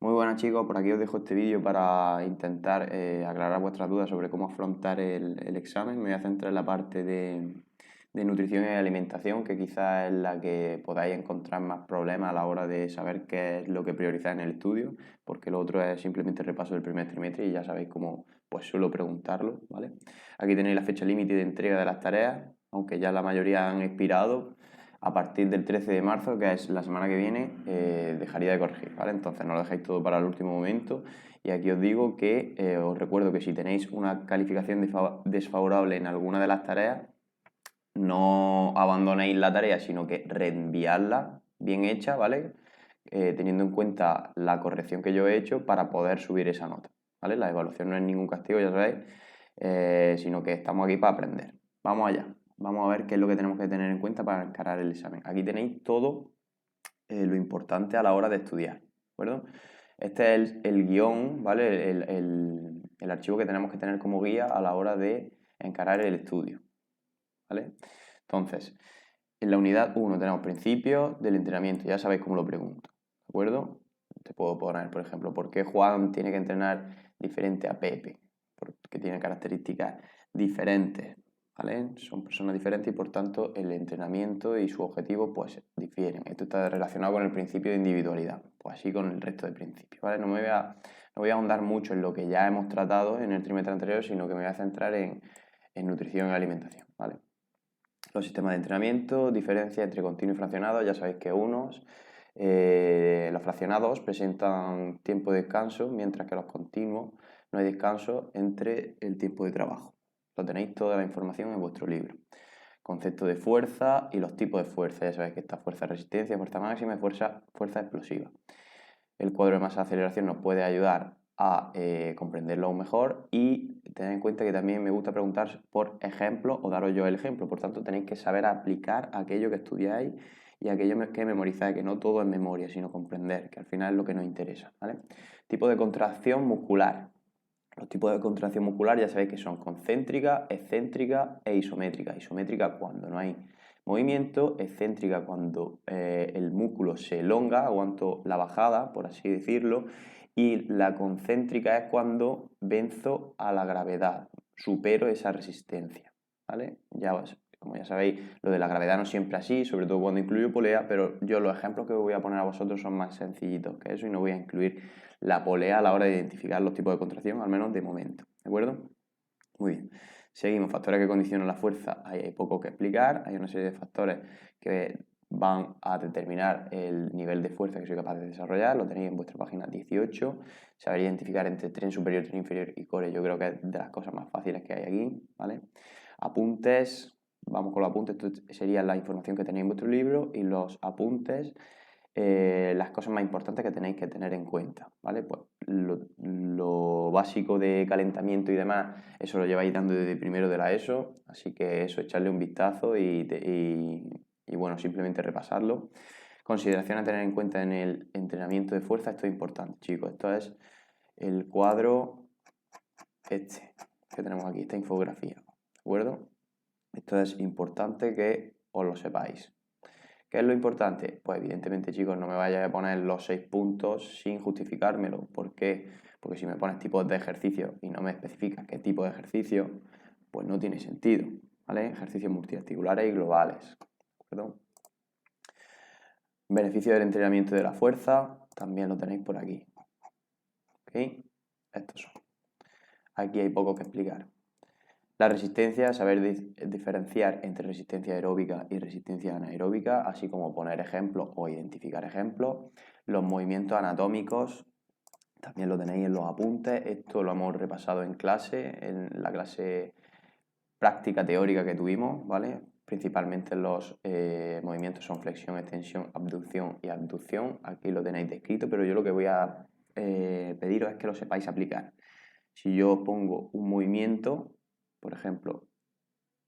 Muy buenas chicos, por aquí os dejo este vídeo para intentar aclarar vuestras dudas sobre cómo afrontar el examen. Me voy a centrar en la parte de nutrición y alimentación, que quizás es la que podáis encontrar más problemas a la hora de saber qué es lo que priorizar en el estudio, porque lo otro es simplemente repaso del primer trimestre y ya sabéis cómo pues suelo preguntarlo, ¿vale? Aquí tenéis la fecha límite de entrega de las tareas, aunque ya la mayoría han expirado. A partir del 13 de marzo, que es la semana que viene, dejaría de corregir, ¿vale? Entonces no lo dejéis todo para el último momento. Y aquí os digo que os recuerdo que si tenéis una calificación desfavorable en alguna de las tareas, no abandonéis la tarea, sino que reenviarla bien hecha, ¿vale? Teniendo en cuenta la corrección que yo he hecho para poder subir esa nota, ¿vale? La evaluación no es ningún castigo, ya sabéis, sino que estamos aquí para aprender. Vamos allá. Vamos a ver qué es lo que tenemos que tener en cuenta para encarar el examen. Aquí tenéis todo lo importante a la hora de estudiar, ¿de acuerdo? Este es el guión, ¿vale? El archivo que tenemos que tener como guía a la hora de encarar el estudio, ¿vale? Entonces, en la unidad 1 tenemos principios del entrenamiento, ya sabéis cómo lo pregunto, ¿de acuerdo? Te puedo poner, por ejemplo, ¿por qué Juan tiene que entrenar diferente a Pepe? Porque tiene características diferentes, ¿vale? Son personas diferentes y por tanto el entrenamiento y su objetivo pues difieren. Esto está relacionado con el principio de individualidad, pues así con el resto de principios, ¿vale? No voy a ahondar mucho en lo que ya hemos tratado en el trimestre anterior, sino que me voy a centrar en nutrición y alimentación, ¿vale? Los sistemas de entrenamiento, diferencia entre continuo y fraccionado, ya sabéis que los fraccionados presentan tiempo de descanso, mientras que los continuos no hay descanso entre el tiempo de trabajo. Lo tenéis toda la información en vuestro libro. Concepto de fuerza y los tipos de fuerza, ya sabéis que está fuerza de resistencia, fuerza máxima y fuerza explosiva. El cuadro de masa de aceleración nos puede ayudar a comprenderlo aún mejor y tened en cuenta que también me gusta preguntar por ejemplo o daros yo el ejemplo. Por tanto, tenéis que saber aplicar aquello que estudiáis y aquello que memorizáis, que no todo es memoria, sino comprender, que al final es lo que nos interesa, ¿vale? Tipo de contracción muscular. Los tipos de contracción muscular ya sabéis que son concéntrica, excéntrica e isométrica. Isométrica cuando no hay movimiento, excéntrica cuando el músculo se elonga, aguanto la bajada, por así decirlo, y la concéntrica es cuando venzo a la gravedad, supero esa resistencia, ¿vale? Como ya sabéis, lo de la gravedad no siempre así, sobre todo cuando incluyo polea, pero yo los ejemplos que os voy a poner a vosotros son más sencillitos que eso y no voy a incluir la polea a la hora de identificar los tipos de contracción, al menos de momento, ¿de acuerdo? Muy bien. Seguimos, factores que condicionan la fuerza. Ahí hay poco que explicar, hay una serie de factores que van a determinar el nivel de fuerza que soy capaz de desarrollar, lo tenéis en vuestra página 18. Saber identificar entre tren superior, tren inferior y core, yo creo que es de las cosas más fáciles que hay aquí, ¿vale? Apuntes, vamos con los apuntes, esto sería la información que tenéis en vuestro libro y los apuntes, las cosas más importantes que tenéis que tener en cuenta, ¿vale? Pues lo básico de calentamiento y demás, eso lo lleváis dando desde primero de la ESO, así que eso, echarle un vistazo y bueno, simplemente repasarlo. Consideración a tener en cuenta en el entrenamiento de fuerza, esto es importante, chicos, esto es el cuadro este que tenemos aquí, esta infografía, ¿de acuerdo? Esto es importante que os lo sepáis. ¿Qué es lo importante? Pues evidentemente, chicos, no me vayáis a poner los 6 puntos sin justificármelo. ¿Por qué? Porque si me pones tipos de ejercicio y no me especificas qué tipo de ejercicio, pues no tiene sentido, ¿vale? Ejercicios multiarticulares y globales, ¿de acuerdo? Beneficio del entrenamiento de la fuerza, también lo tenéis por aquí, ¿ok? Estos son. Aquí hay poco que explicar. La resistencia, saber diferenciar entre resistencia aeróbica y resistencia anaeróbica, así como poner ejemplos o identificar ejemplos. Los movimientos anatómicos, también lo tenéis en los apuntes. Esto lo hemos repasado en clase, en la clase práctica teórica que tuvimos, ¿vale? Principalmente los movimientos son flexión, extensión, abducción y abducción. Aquí lo tenéis descrito, pero yo lo que voy a pediros es que lo sepáis aplicar. Si yo pongo un movimiento, por ejemplo,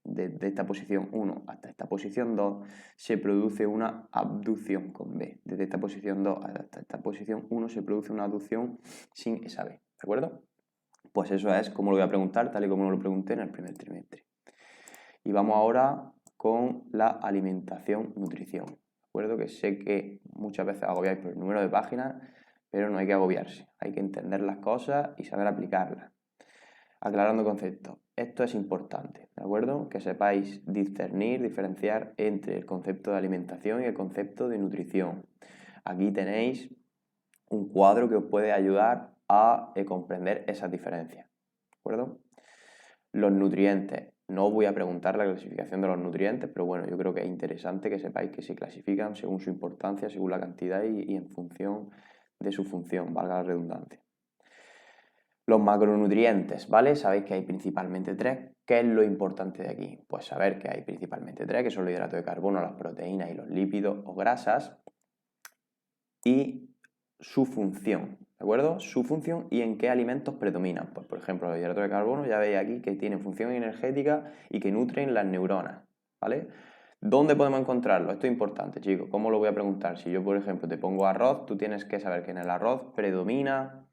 desde esta posición 1 hasta esta posición 2, se produce una abducción con B. Desde esta posición 2 hasta esta posición 1 se produce una abducción sin esa B, ¿de acuerdo? Pues eso es como lo voy a preguntar, tal y como lo pregunté en el primer trimestre. Y vamos ahora con la alimentación, nutrición, ¿de acuerdo? Que sé que muchas veces agobiáis por el número de páginas, pero no hay que agobiarse, hay que entender las cosas y saber aplicarlas. Aclarando conceptos, esto es importante, ¿de acuerdo? Que sepáis discernir, diferenciar entre el concepto de alimentación y el concepto de nutrición. Aquí tenéis un cuadro que os puede ayudar a comprender esas diferencias, ¿de acuerdo? Los nutrientes. No os voy a preguntar la clasificación de los nutrientes, pero bueno, yo creo que es interesante que sepáis que se clasifican según su importancia, según la cantidad y en función de su función, valga la redundancia. Los macronutrientes, ¿vale? Sabéis que hay principalmente tres. ¿Qué es lo importante de aquí? Pues saber que hay principalmente tres, que son los hidratos de carbono, las proteínas y los lípidos o grasas, y su función, ¿de acuerdo? Su función y en qué alimentos predominan. Pues, por ejemplo, los hidratos de carbono, ya veis aquí que tienen función energética y que nutren las neuronas, ¿vale? ¿Dónde podemos encontrarlo? Esto es importante, chicos. ¿Cómo lo voy a preguntar? Si yo, por ejemplo, te pongo arroz, tú tienes que saber que en el arroz predomina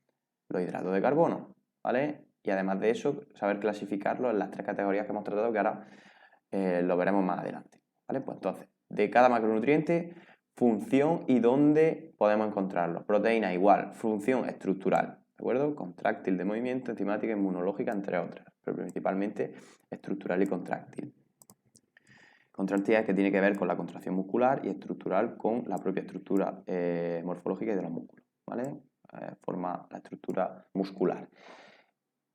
los hidratos de carbono, ¿vale? Y además de eso, saber clasificarlo en las tres categorías que hemos tratado, que ahora lo veremos más adelante, ¿vale? Pues entonces, de cada macronutriente, función y dónde podemos encontrarlo. Proteína igual, función estructural, ¿de acuerdo? Contráctil de movimiento, enzimática, inmunológica, entre otras, pero principalmente estructural y contráctil. Contractilidad que tiene que ver con la contracción muscular y estructural con la propia estructura morfológica de los músculos, ¿vale? Forma la estructura muscular.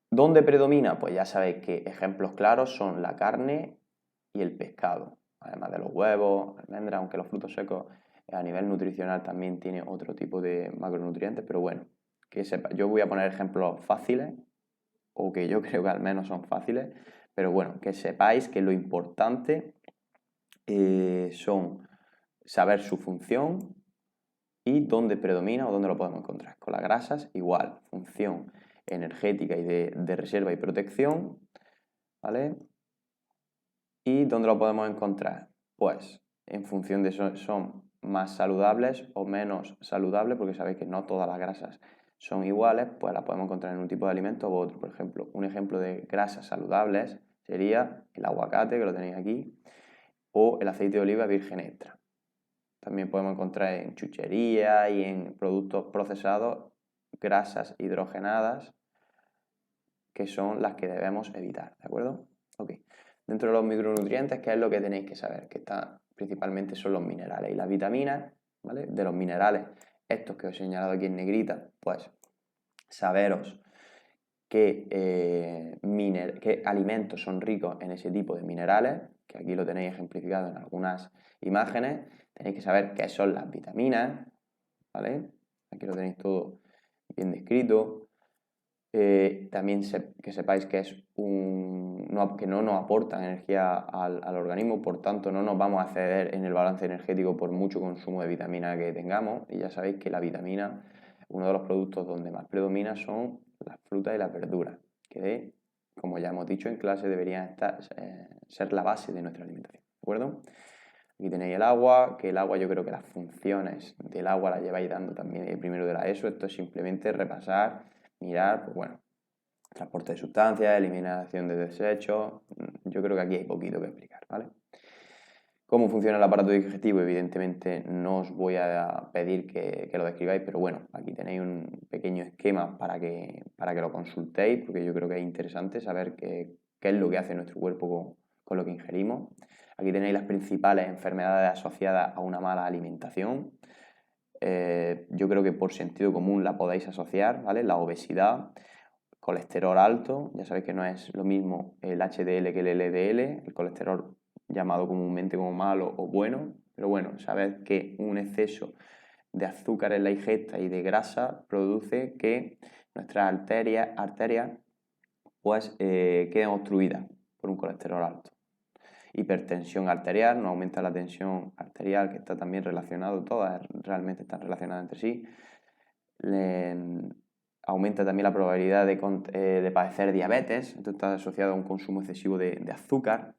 ¿Dónde predomina? Pues ya sabéis que ejemplos claros son la carne y el pescado, además de los huevos, almendras, aunque los frutos secos a nivel nutricional también tiene otro tipo de macronutrientes, pero bueno, que sepa, yo voy a poner ejemplos fáciles, o que yo creo que al menos son fáciles, pero bueno, que sepáis que lo importante son saber su función y dónde predomina o dónde lo podemos encontrar. Con las grasas igual, función energética y de reserva y protección, ¿vale? ¿Y dónde lo podemos encontrar? Pues en función de eso son más saludables o menos saludables, porque sabéis que no todas las grasas son iguales, pues las podemos encontrar en un tipo de alimento u otro. Por ejemplo, un ejemplo de grasas saludables sería el aguacate, que lo tenéis aquí, o el aceite de oliva virgen extra. También podemos encontrar en chuchería y en productos procesados grasas hidrogenadas, que son las que debemos evitar, ¿de acuerdo? Ok. Dentro de los micronutrientes, ¿qué es lo que tenéis que saber? Que principalmente son los minerales y las vitaminas, ¿vale? De los minerales, estos que os he señalado aquí en negrita, pues saberos qué alimentos son ricos en ese tipo de minerales, que aquí lo tenéis ejemplificado en algunas imágenes. Tenéis que saber qué son las vitaminas, ¿vale? Aquí lo tenéis todo bien descrito. También que sepáis que que no nos aportan energía al organismo, por tanto no nos vamos a exceder en el balance energético por mucho consumo de vitamina que tengamos, y ya sabéis que la vitamina, uno de los productos donde más predomina son las frutas y las verduras, que como ya hemos dicho en clase deberían ser la base de nuestra alimentación, ¿de acuerdo? Aquí tenéis el agua, que el agua yo creo que las funciones del agua las lleváis dando también el primero de la ESO. Esto es simplemente repasar, mirar, pues bueno, transporte de sustancias, eliminación de desechos. Yo creo que aquí hay poquito que explicar, ¿vale? ¿Cómo funciona el aparato digestivo? Evidentemente no os voy a pedir que lo describáis, pero bueno, aquí tenéis un pequeño esquema para que lo consultéis, porque yo creo que es interesante saber qué es lo que hace nuestro cuerpo con lo que ingerimos. Aquí tenéis las principales enfermedades asociadas a una mala alimentación. Yo creo que por sentido común la podéis asociar, ¿vale? La obesidad, colesterol alto, ya sabéis que no es lo mismo el HDL que el LDL, el colesterol llamado comúnmente como malo o bueno, pero bueno, sabed que un exceso de azúcar en la ingesta y de grasa produce que nuestras arterias pues queden obstruidas por un colesterol alto. Hipertensión arterial, no aumenta la tensión arterial, que está también relacionado, todas realmente están relacionadas entre sí. Aumenta también la probabilidad de padecer diabetes, esto está asociado a un consumo excesivo de azúcar,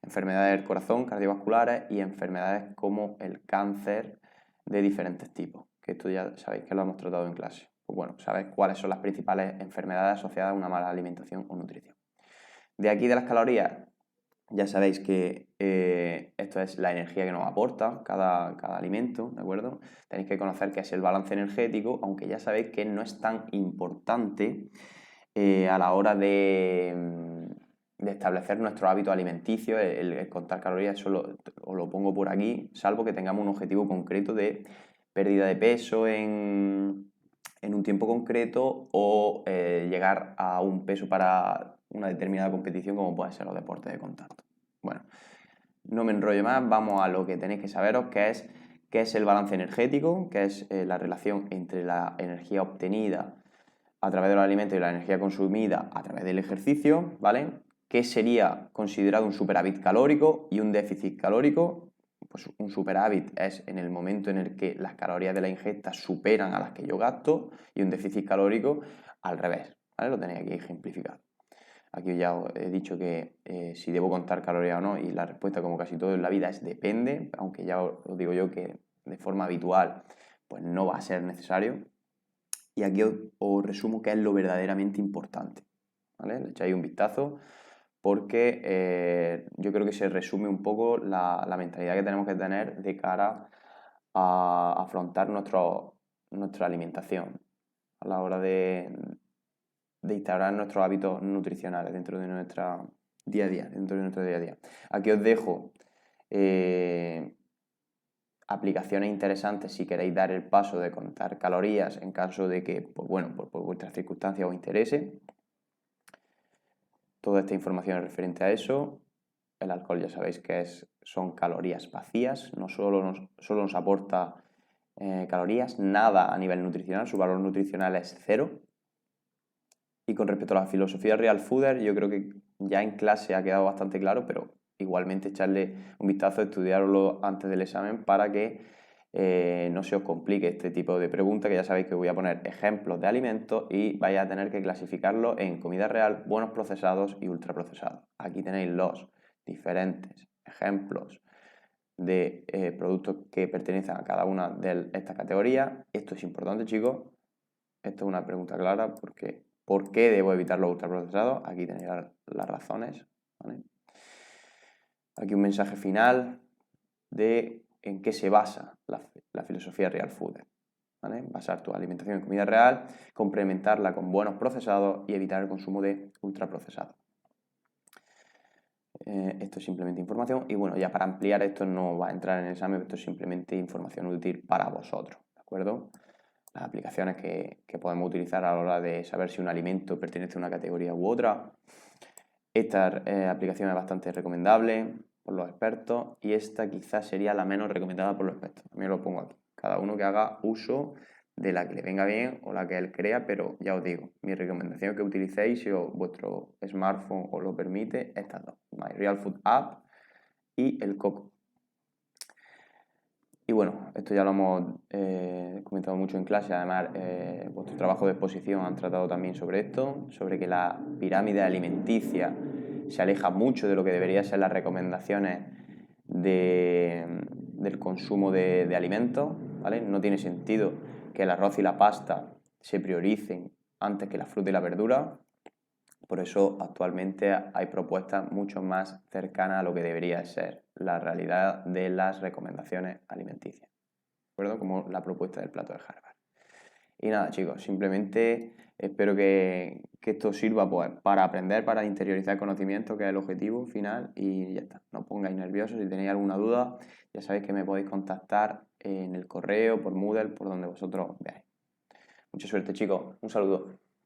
enfermedades del corazón, cardiovasculares y enfermedades como el cáncer de diferentes tipos, que esto ya sabéis que lo hemos tratado en clase. Pues bueno, sabéis cuáles son las principales enfermedades asociadas a una mala alimentación o nutrición. De aquí de las calorías, Ya sabéis que esto es la energía que nos aporta cada alimento, ¿de acuerdo? Tenéis que conocer qué es el balance energético, aunque ya sabéis que no es tan importante a la hora de establecer nuestro hábito alimenticio, el contar calorías, os lo pongo por aquí, salvo que tengamos un objetivo concreto de pérdida de peso en un tiempo concreto o llegar a un peso para una determinada competición como pueden ser los deportes de contacto. Bueno, no me enrollo más, vamos a lo que tenéis que saberos, qué es el balance energético, que es la relación entre la energía obtenida a través de los alimentos y la energía consumida a través del ejercicio, ¿vale? ¿Qué sería considerado un superávit calórico y un déficit calórico? Pues un superávit es en el momento en el que las calorías de la ingesta superan a las que yo gasto y un déficit calórico al revés, ¿vale? Lo tenéis aquí ejemplificado. Aquí ya os he dicho que si debo contar calorías o no y la respuesta como casi todo en la vida es depende, aunque ya os digo yo que de forma habitual pues no va a ser necesario. Y aquí os resumo qué es lo verdaderamente importante, ¿vale? Le echáis un vistazo porque yo creo que se resume un poco la mentalidad que tenemos que tener de cara a afrontar nuestra alimentación a la hora de instaurar nuestros hábitos nutricionales dentro de nuestra día a día, dentro de nuestro día a día. Aquí os dejo aplicaciones interesantes si queréis dar el paso de contar calorías en caso de que, pues bueno, por vuestras circunstancias os interese. Toda esta información es referente a eso. El alcohol ya sabéis que son calorías vacías, no solo nos aporta calorías, nada a nivel nutricional, su valor nutricional es cero. Y con respecto a la filosofía Real Fooder, yo creo que ya en clase ha quedado bastante claro, pero igualmente echarle un vistazo, estudiarlo antes del examen para que no se os complique este tipo de preguntas, que ya sabéis que voy a poner ejemplos de alimentos y vais a tener que clasificarlos en comida real, buenos procesados y ultraprocesados. Aquí tenéis los diferentes ejemplos de productos que pertenecen a cada una de estas categorías. Esto es importante, chicos. Esto es una pregunta clara porque ¿por qué debo evitar los ultraprocesados? Aquí tenéis las razones, ¿vale? Aquí un mensaje final de en qué se basa la filosofía Real Food, ¿vale? Basar tu alimentación en comida real, complementarla con buenos procesados y evitar el consumo de ultraprocesados. Esto es simplemente información y bueno, ya para ampliar esto no va a entrar en el examen, esto es simplemente información útil para vosotros, ¿de acuerdo? Las aplicaciones que podemos utilizar a la hora de saber si un alimento pertenece a una categoría u otra. Esta aplicación es bastante recomendable por los expertos y esta quizás sería la menos recomendada por los expertos. También lo pongo aquí. Cada uno que haga uso de la que le venga bien o la que él crea, pero ya os digo, mi recomendación es que utilicéis, si vuestro smartphone os lo permite, estas dos, My Real Food App y el Coco. Y bueno, esto ya lo hemos comentado mucho en clase, además vuestro trabajo de exposición han tratado también sobre esto, sobre que la pirámide alimenticia se aleja mucho de lo que deberían ser las recomendaciones del consumo de alimentos, ¿vale? No tiene sentido que el arroz y la pasta se prioricen antes que la fruta y la verdura. Por eso actualmente hay propuestas mucho más cercanas a lo que debería ser la realidad de las recomendaciones alimenticias, ¿de acuerdo? Como la propuesta del plato de Harvard. Y nada, chicos, simplemente espero que esto sirva pues, para aprender, para interiorizar conocimiento, que es el objetivo final, y ya está. No os pongáis nerviosos, si tenéis alguna duda, ya sabéis que me podéis contactar en el correo, por Moodle, por donde vosotros veáis. Mucha suerte, chicos. Un saludo.